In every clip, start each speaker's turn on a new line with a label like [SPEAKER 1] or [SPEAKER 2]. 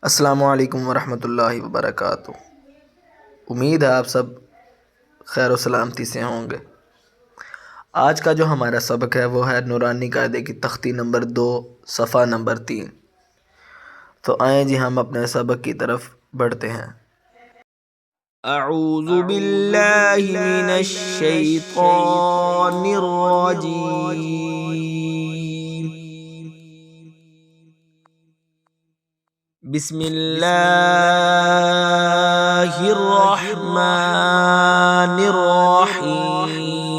[SPEAKER 1] السلام علیکم ورحمۃ اللہ وبرکاتہ۔ امید ہے آپ سب خیر و سلامتی سے ہوں گے۔ آج کا جو ہمارا سبق ہے وہ ہے نورانی قاعدے کی تختی نمبر 2 صفحہ نمبر 3۔ تو آئیں جی ہم اپنے سبق کی طرف بڑھتے ہیں۔
[SPEAKER 2] اعوذ باللہ من الشیطان الرجیم، بسم اللہ الرحمن الرحیم۔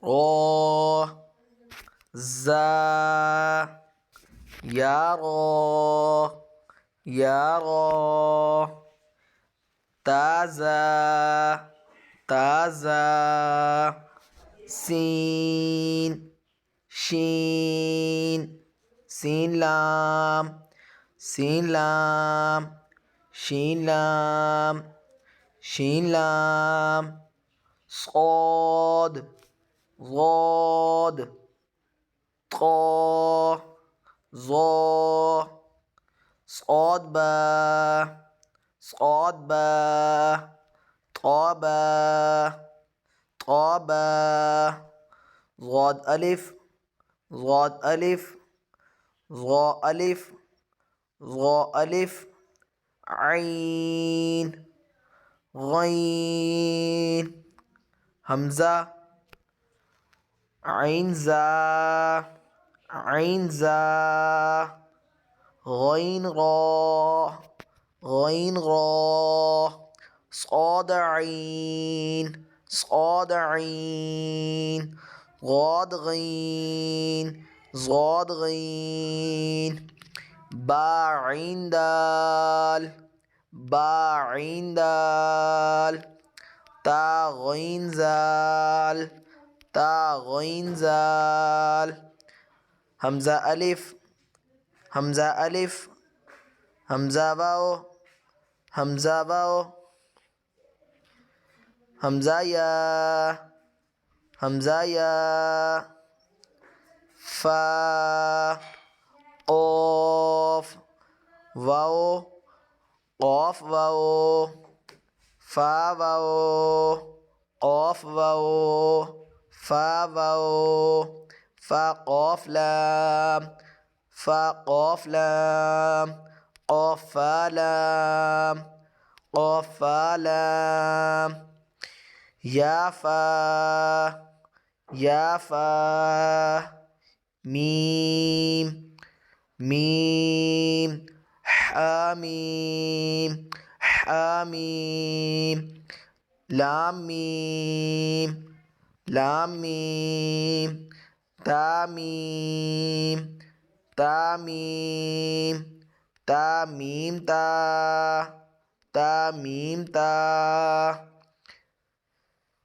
[SPEAKER 1] را زا یا تازا سین لام شین لام صاد طا ظا صاد با طا ضاد الف عین غین حمزہ عین زا غین را صاد عین غاد غین با عین دال تا غین زال حمزہ الف حمزہ واو حمزہ یا فا قاف واو فا قاف فا قاف لام قاف فا لام یا فا میم حامیم لام میم تامیم تا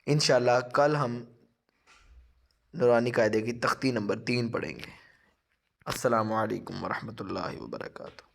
[SPEAKER 1] انشاءاللہ کل ہم نورانی قاعدے کی تختی نمبر 3 پڑھیں گے۔ السلام علیکم ورحمۃ اللہ وبرکاتہ۔